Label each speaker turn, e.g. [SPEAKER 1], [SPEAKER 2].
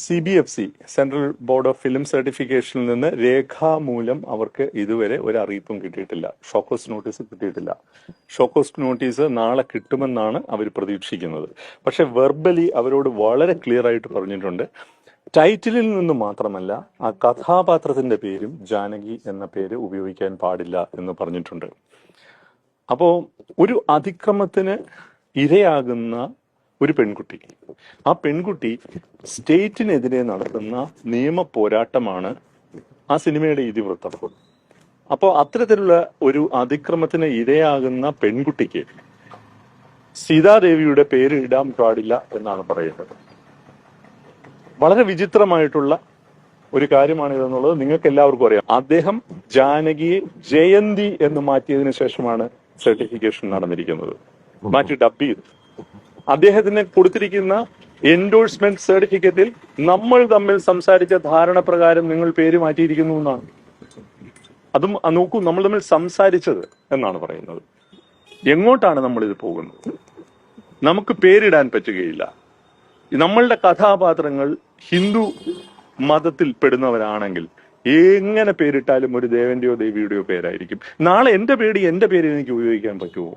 [SPEAKER 1] CBFC central board of film സർട്ടിഫിക്കേഷനിൽ നിന്ന് രേഖാമൂലം അവർക്ക് ഇതുവരെ ഒരു അറിയിപ്പും കിട്ടിയിട്ടില്ല. ഷോക്കോസ് നോട്ടീസ് കിട്ടിയിട്ടില്ല. ഷോക്കോസ് നോട്ടീസ് നാളെ കിട്ടുമെന്നാണ് അവർ പ്രതീക്ഷിക്കുന്നത്. പക്ഷെ വെർബലി അവരോട് വളരെ ക്ലിയർ ആയിട്ട് പറഞ്ഞിട്ടുണ്ട്, ടൈറ്റിലിൽ നിന്ന് മാത്രമല്ല ആ കഥാപാത്രത്തിന്റെ പേരും ജാനകി എന്ന പേര് ഉപയോഗിക്കാൻ പാടില്ല എന്ന് പറഞ്ഞിട്ടുണ്ട്. അപ്പോ ഒരു അതിക്രമത്തിന് ഇരയാകുന്ന ഒരു പെൺകുട്ടി, ആ പെൺകുട്ടി സ്റ്റേറ്റിനെതിരെ നടത്തുന്ന നിയമ പോരാട്ടമാണ് ആ സിനിമയുടെ ഇതിവൃത്തം. അപ്പോൾ അത്തരത്തിലുള്ള ഒരു അതിക്രമത്തിന് ഇരയാകുന്ന പെൺകുട്ടിക്ക് സീതാദേവിയുടെ പേര് ഇടാൻ പാടില്ല എന്നാണ് പറയുന്നത്. വളരെ വിചിത്രമായിട്ടുള്ള ഒരു കാര്യമാണ് ഇതെന്നുള്ളത് നിങ്ങൾക്ക് എല്ലാവർക്കും അറിയാം. അദ്ദേഹം ജാനകിയെ ജയന്തി എന്ന് മാറ്റിയതിനു ശേഷമാണ് സർട്ടിഫിക്കേഷൻ നടന്നിരിക്കുന്നത്, മാറ്റി ഡബ് ചെയ്തു. അദ്ദേഹത്തിന് കൊടുത്തിരിക്കുന്ന എൻഡോഴ്സ്മെന്റ് സർട്ടിഫിക്കറ്റിൽ നമ്മൾ തമ്മിൽ സംസാരിച്ച ധാരണ പ്രകാരം നിങ്ങൾ പേര് മാറ്റിയിരിക്കുന്നു എന്നാണ്. അതും നോക്കൂ, നമ്മൾ തമ്മിൽ സംസാരിച്ചത് എന്നാണ് പറയുന്നത്. എങ്ങോട്ടാണ് നമ്മൾ ഇത് പോകുന്നത്? നമുക്ക് പേരിടാൻ പറ്റുകയില്ല. നമ്മളുടെ കഥാപാത്രങ്ങൾ ഹിന്ദു മതത്തിൽ പെടുന്നവരാണെങ്കിൽ എങ്ങനെ പേരിട്ടാലും ഒരു ദേവന്റെയോ ദേവിയുടെയോ പേരായിരിക്കും. നാളെ എന്റെ പേര് എനിക്ക് ഉപയോഗിക്കാൻ പറ്റുമോ?